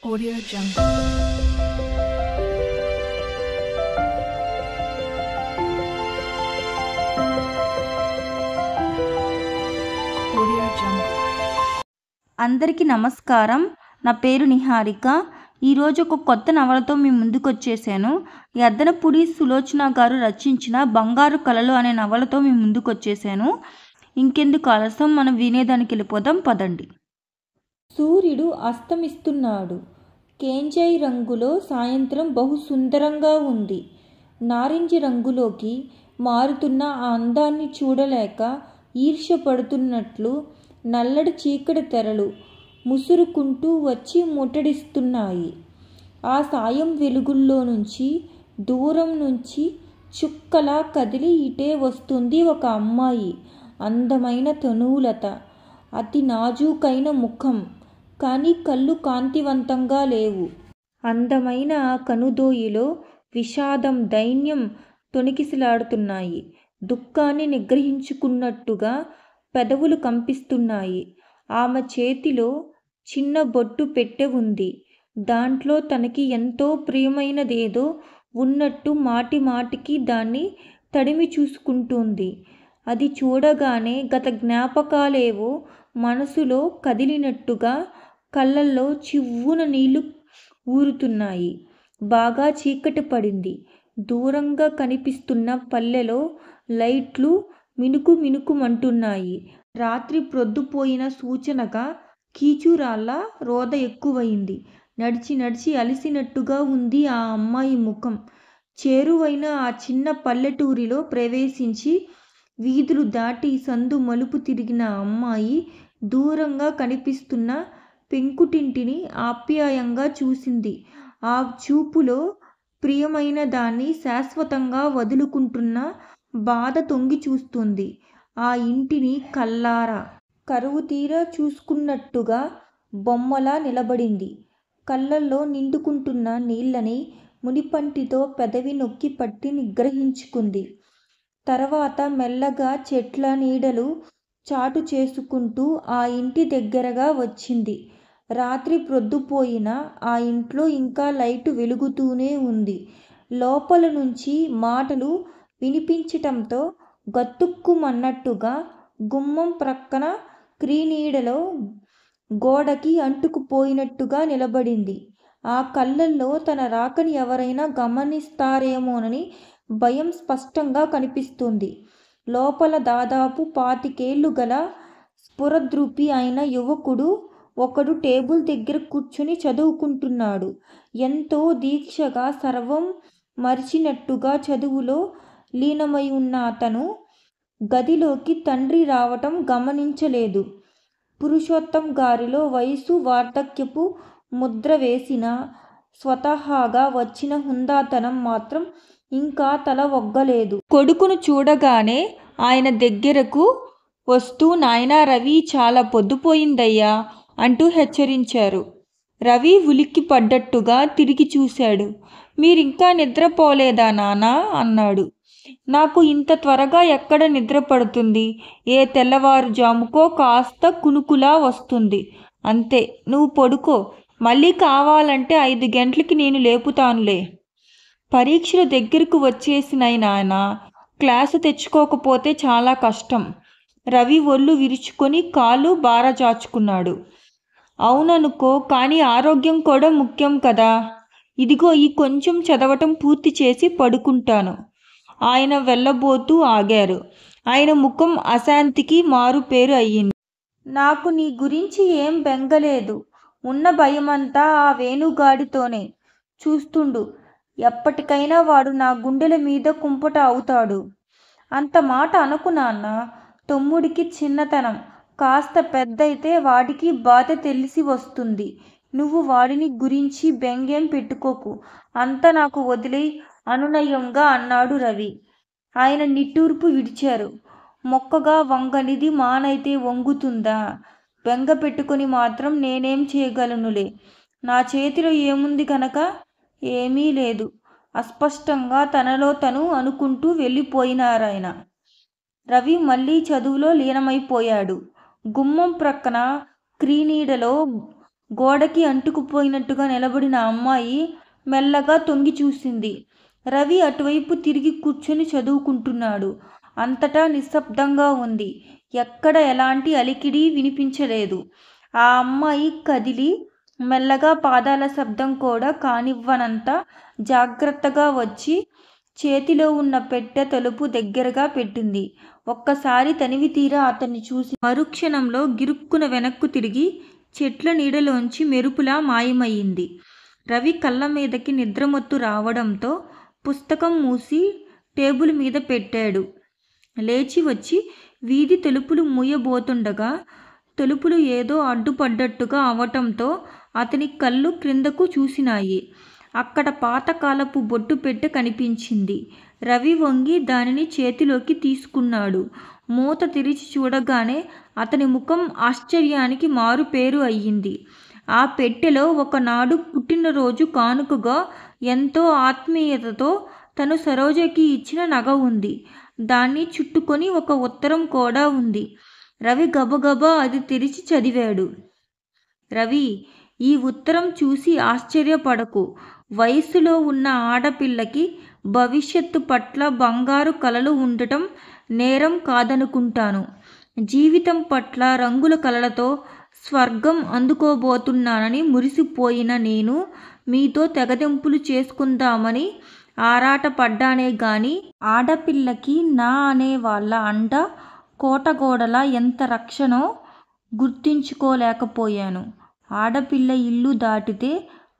Audio Jungle. Audio Jungle. అందరికీ నమస్కారం. నా పేరు నిహారిక. ఈరోజు ఒక కొత్త నవలతో మీ ముందుకు వచ్చేసాను. యద్దనపూడి సులోచన గారు రచించిన బంగారు కలలు అనే నవలతో మీ ముందుకు వచ్చేసాను. ఇంకెందుకు ఆలస్యం, మనం వినేదానికి వెళ్ళిపోదాం పదండి. సూర్యుడు అస్తమిస్తున్నాడు. కేంజాయి రంగులో సాయంత్రం బహు సుందరంగా ఉంది. నారింజ రంగులోకి మారుతున్న ఆ అందాన్ని చూడలేక ఈర్ష్య పడుతున్నట్లు నల్లటి చీకటి తెరలు ముసురుకుంటూ వచ్చి ముట్టడిస్తున్నాయి. ఆ సాయం వెలుగుల్లో నుంచి దూరం నుంచి చుక్కలా కదిలి ఇటే వస్తుంది ఒక అమ్మాయి. అందమైన తనూలత, అతి నాజూకైన ముఖం, కానీ కళ్ళు కాంతివంతంగా లేవు. అందమైన ఆ కనుదోయిలో విషాదం, దైన్యం తొణికిసలాడుతున్నాయి. దుఃఖాన్ని నిగ్రహించుకున్నట్టుగా పెదవులు కంపిస్తున్నాయి. ఆమె చేతిలో చిన్న బొట్టు పెట్టె ఉంది. దాంట్లో తనకి ఎంతో ప్రియమైనదేదో ఉన్నట్టు మాటి మాటికి దాన్ని తడిమి చూసుకుంటోంది. అది చూడగానే గత జ్ఞాపకాలేవో మనసులో కదిలినట్టుగా కళ్ళల్లో చివ్వున నీళ్లు ఊరుతున్నాయి. బాగా చీకటి పడింది. దూరంగా కనిపిస్తున్న పల్లెలో లైట్లు మినుకు మినుకుమంటున్నాయి. రాత్రి ప్రొద్దుపోయిన సూచనగా కీచురాళ్ళ రోద ఎక్కువయింది. నడిచి నడిచి అలిసినట్టుగా ఉంది ఆ అమ్మాయి ముఖం. చేరువైన ఆ చిన్న పల్లెటూరిలో ప్రవేశించి వీధులు దాటి సందు మలుపు తిరిగిన అమ్మాయి దూరంగా కనిపిస్తున్న పెంకుటింటిని ఆప్యాయంగా చూసింది. ఆ చూపులో ప్రియమైన దాన్ని శాశ్వతంగా వదులుకుంటున్న బాధ తొంగి చూస్తుంది. ఆ ఇంటిని కళ్ళారా కరువు తీరా చూసుకున్నట్టుగా బొమ్మలా నిలబడింది. కళ్ళల్లో నిండుకుంటున్న నీళ్ళని మునిపంటితో పెదవి నొక్కి పట్టి నిగ్రహించుకుంది. తర్వాత మెల్లగా చెట్ల నీడలు చాటు చేసుకుంటూ ఆ ఇంటి దగ్గరగా వచ్చింది. రాత్రి ప్రొద్దుపోయినా ఆ ఇంట్లో ఇంకా లైటు వెలుగుతూనే ఉంది. లోపల నుంచి మాటలు వినిపించటంతో గతుక్కుమన్నట్టుగా గుమ్మం ప్రక్కన క్రీనీడలో గోడకి అంటుకుపోయినట్టుగా నిలబడింది. ఆ కళ్ళల్లో తన రాకని ఎవరైనా గమనిస్తారేమోనని భయం స్పష్టంగా కనిపిస్తుంది. లోపల దాదాపు 25 ఏళ్లు గల స్ఫురద్రూపి అయిన యువకుడు ఒకడు టేబుల్ దగ్గర కూర్చుని చదువుకుంటున్నాడు. ఎంతో దీక్షగా, సర్వం మరిచినట్టుగా చదువులో లీనమై ఉన్న అతను గదిలోకి తండ్రి రావటం గమనించలేదు. పురుషోత్తం గారిలో వయసు వార్ధక్యపు ముద్ర వేసినా స్వతహాగా వచ్చిన హుందాతనం మాత్రం ఇంకా తల ఒగ్గలేదు. కొడుకును చూడగానే ఆయన దగ్గరకు వస్తూ, నాయనా రవి, చాలా పొద్దుపోయిందయ్యా అంటూ హెచ్చరించారు. రవి ఉలిక్కి పడ్డట్టుగా తిరిగి చూశాడు. మీరింకా నిద్రపోలేదా నాన్నా అన్నాడు. నాకు ఇంత త్వరగా ఎక్కడ నిద్ర పడుతుంది? ఏ తెల్లవారుజాముకో కాస్త కునుకులా వస్తుంది అంతే. నువ్వు పడుకో, మళ్ళీ కావాలంటే 5 గంటలకి నేను లేపుతానులే. పరీక్షలు దగ్గరకు వచ్చేసినాయి నాయనా, క్లాసు తెచ్చుకోకపోతే చాలా కష్టం. రవి ఒళ్ళు విరుచుకొని కాళ్ళు బారజాచుకున్నాడు. అవుననుకో, కానీ ఆరోగ్యం కూడా ముఖ్యం కదా. ఇదిగో ఈ కొంచెం చదవటం పూర్తి చేసి పడుకుంటాను. ఆయన వెళ్ళబోతూ ఆగారు. ఆయన ముఖం అశాంతికి మారుపేరు అయ్యింది. నాకు నీ గురించి ఏం బెంగలేదు. ఉన్న భయమంతా ఆ వేణుగాడితోనే. చూస్తుండు, ఎప్పటికైనా వాడు నా గుండెల మీద కుంపట అవుతాడు. అంత మాట అనకు నాన్న. తమ్ముడికి చిన్నతనం, కాస్త పెద్దయితే వాడికి బాధ తెలిసి వస్తుంది. నువ్వు వాడిని గురించి బెంగేం పెట్టుకోకు. అంతా నాకు వదిలేయ్ అనునయంగా అన్నాడు రవి. ఆయన నిట్టూర్పు విడిచారు. మొక్కగా వంగనిది మానైతే వంగుతుందా? బెంగ పెట్టుకొని మాత్రం నేనేం చేయగలనులే. నా చేతిలో ఏముంది కనుక? ఏమీ లేదు, అస్పష్టంగా తనలో తను అనుకుంటూ వెళ్ళిపోయినారాయన. రవి మళ్ళీ చదువులో లీనమైపోయాడు. గుమ్మం ప్రక్కన క్రీనీడలో గోడకి అంటుకుపోయినట్టుగా నిలబడిన అమ్మాయి మెల్లగా తొంగి చూసింది. రవి అటువైపు తిరిగి కూర్చొని చదువుకుంటున్నాడు. అంతటా నిశ్శబ్దంగా ఉంది. ఎక్కడ ఎలాంటి అలికిడి వినిపించలేదు. ఆ అమ్మాయి కదిలి మెల్లగా పాదాల శబ్దం కూడా కానివ్వనంత జాగ్రత్తగా వచ్చి చేతిలో ఉన్న పెట్టె తలుపు దగ్గరగా పెట్టింది. ఒక్కసారి తనివి తీరా అతన్ని చూసి మరుక్షణంలో గిరుక్కున వెనక్కు తిరిగి చెట్ల నీడలోంచి మెరుపులా మాయమయ్యింది. రవి కళ్ళ మీదకి నిద్రమత్తు రావడంతో పుస్తకం మూసి టేబుల్ మీద పెట్టాడు. లేచి వచ్చి వీధి తలుపులు మూయబోతుండగా తలుపులు ఏదో అడ్డుపడ్డట్టుగా అవటంతో అతని కళ్ళు క్రిందకు చూసినాయి. అక్కడ పాతకాలపు బొట్టు పెట్టె కనిపించింది. రవి వంగి దానిని చేతిలోకి తీసుకున్నాడు. మూత తెరిచి చూడగానే అతని ముఖం ఆశ్చర్యానికి మారుపేరు అయ్యింది. ఆ పెట్టెలో ఒకనాడు పుట్టినరోజు కానుకగా ఎంతో ఆత్మీయతతో తను సరోజకి ఇచ్చిన నగ ఉంది. దాన్ని చుట్టుకొని ఒక ఉత్తరం కూడా ఉంది. రవి గబగబా అది తెరిచి చదివాడు. రవి, ఈ ఉత్తరం చూసి ఆశ్చర్యపడకు. వయసులో ఉన్న ఆడపిల్లకి భవిష్యత్తు పట్ల బంగారు కలలు ఉండటం నేరం కాదనుకుంటాను. జీవితం పట్ల రంగుల కలలతో స్వర్గం అందుకోబోతున్నానని మురిసిపోయిన నేను మీతో తెగదెంపులు చేసుకుందామని ఆరాటపడ్డానే గాని ఆడపిల్లకి నా అనే వాళ్ళ అండ కోటగోడల ఎంత రక్షణో గుర్తించుకోలేకపోయాను. ఆడపిల్ల ఇల్లు దాటితే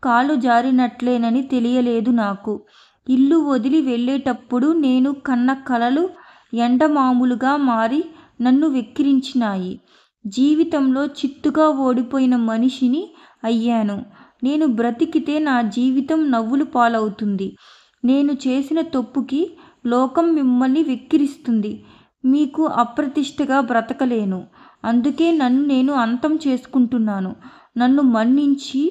కాలు జారినట్లేనని తెలియలేదు నాకు. ఇల్లు వదిలి వెళ్ళేటప్పుడు నేను కన్న కలలు ఎండమాములుగా మారి నన్ను వెక్కిరించినాయి. జీవితంలో చిత్తుగా ఓడిపోయిన మనిషిని అయ్యాను. నేను బ్రతికితే నా జీవితం నవ్వులు పాలవుతుంది. నేను చేసిన తప్పుకి లోకం మిమ్మల్ని వెక్కిరిస్తుంది. మీకు అప్రతిష్టగా బ్రతకలేను. అందుకే నన్ను నేను అంతం చేసుకుంటున్నాను. నన్ను మన్నించి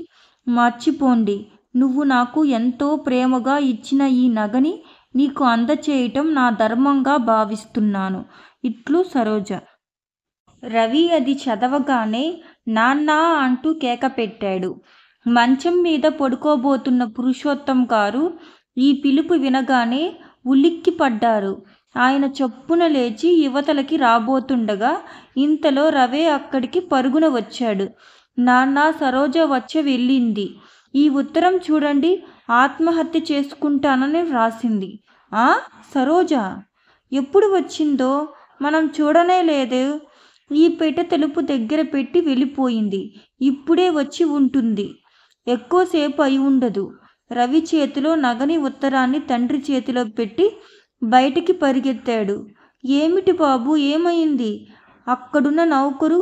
మర్చిపోండి. నువ్వు నాకు ఎంతో ప్రేమగా ఇచ్చిన ఈ నగని నీకు అందచేయటం నా ధర్మంగా భావిస్తున్నాను. ఇట్లు సరోజ. రవి అది చదవగానే నాన్నా అంటూ కేక పెట్టాడు. మంచం మీద పడుకోబోతున్న పురుషోత్తం గారు ఈ పిలుపు వినగానే ఉలిక్కి పడ్డారు. ఆయన చప్పున లేచి యువతలకి రాబోతుండగా ఇంతలో రవే అక్కడికి పరుగున వచ్చాడు. నాన్న, సరోజ వచ్చి వెళ్ళింది. ఈ ఉత్తరం చూడండి, ఆత్మహత్య చేసుకుంటానని రాసింది. ఆ, సరోజ ఎప్పుడు వచ్చిందో మనం చూడనే లేదు. ఈ పెట్టె తలుపు దగ్గర పెట్టి వెళ్ళిపోయింది. ఇప్పుడే వచ్చి ఉంటుంది. ఎక్కువసేపు అయి ఉండదు. రవి చేతిలో నగని ఉత్తరాన్ని తండ్రి చేతిలో పెట్టి బయటికి పరిగెత్తాడు. ఏమిటి బాబు, ఏమైంది? అక్కడున్న నౌకరు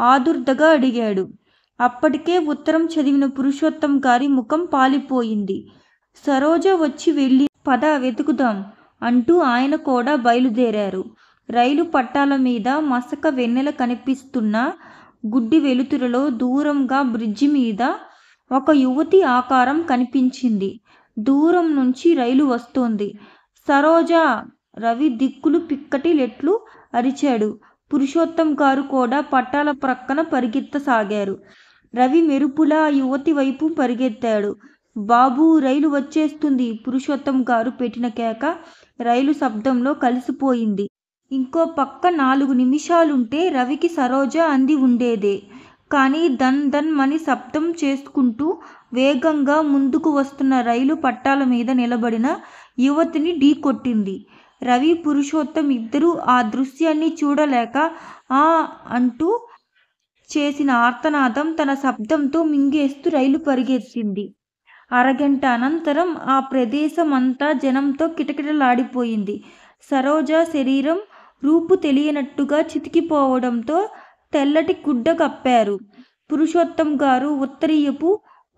ఆదుర్దగా అడిగాడు. అప్పటికే ఉత్తరం చదివిన పురుషోత్తం గారి ముఖం పాలిపోయింది. సరోజ వచ్చి వెళ్ళి పద వెతుకుదాం అంటూ ఆయన కూడా బయలుదేరారు. రైలు పట్టాల మీద మసక వెన్నెల కనిపిస్తున్న గుడ్డి వెలుతురులో దూరంగా బ్రిడ్జి మీద ఒక యువతి ఆకారం కనిపించింది. దూరం నుంచి రైలు వస్తోంది. సరోజా! రవి దిక్కులు పిక్కటి లెట్లు అరిచాడు. పురుషోత్తం గారు కూడా పట్టాల ప్రక్కన పరిగెత్తసాగారు. రవి మెరుపులా యువతి వైపు పరిగెత్తాడు. బాబూ, రైలు వచ్చేస్తుంది! పురుషోత్తం గారు పెట్టిన కేక రైలు శబ్దంలో కలిసిపోయింది. ఇంకో పక్క 4 నిమిషాలుంటే రవికి సరోజ అంది ఉండేదే. కానీ దన్ దన్ మని శబ్దం చేసుకుంటూ వేగంగా ముందుకు వస్తున్న రైలు పట్టాల మీద నిలబడిన యువతిని ఢీకొట్టింది. రవి, పురుషోత్తం ఇద్దరూ ఆ దృశ్యాన్ని చూడలేక ఆ అంటూ చేసిన ఆర్తనాదం తన శబ్దంతో మింగేస్తూ రైలు పరిగెత్తింది. అరగంట అనంతరం ఆ ప్రదేశం అంతా జనంతో కిటకిటలాడిపోయింది. సరోజ శరీరం రూపు తెలియనట్టుగా చితికిపోవడంతో తెల్లటి గుడ్డ కప్పారు. పురుషోత్తం గారు ఉత్తరీయపు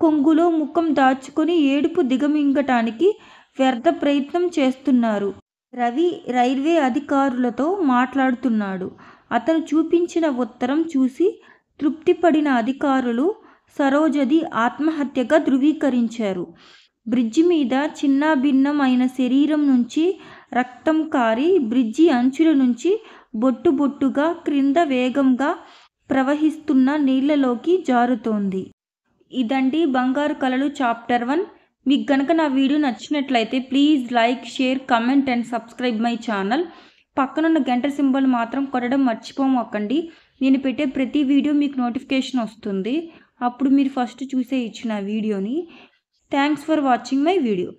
కొంగులో ముఖం దాచుకొని ఏడుపు దిగమింగటానికి వ్యర్థ ప్రయత్నం చేస్తున్నారు. రవి రైల్వే అధికారులతో మాట్లాడుతున్నాడు. అతను చూపించిన ఉత్తరం చూసి తృప్తిపడిన అధికారులు సరోజది ఆత్మహత్యగా ధృవీకరించారు. బ్రిడ్జి మీద చిన్నాభిన్నం అయిన శరీరం నుంచి రక్తం కారి బ్రిడ్జి అంచుల నుంచి బొట్టు బొట్టుగా క్రింద వేగంగా ప్రవహిస్తున్న నీళ్లలోకి జారుతోంది. ఇదండి బంగారు కలలు చాప్టర్ 1. మీకు కనుక నా వీడియో నచ్చినట్లయితే please like, share, comment and subscribe my channel. పక్కనున్న గంట సింబల్ మాత్రం కొట్టడం మర్చిపోమాకండి. నేను పెట్టే ప్రతి వీడియో మీకు నోటిఫికేషన్ వస్తుంది. అప్పుడు మీరు ఫస్ట్ చూసే ఇచ్చిన వీడియోని. Thanks for watching my video.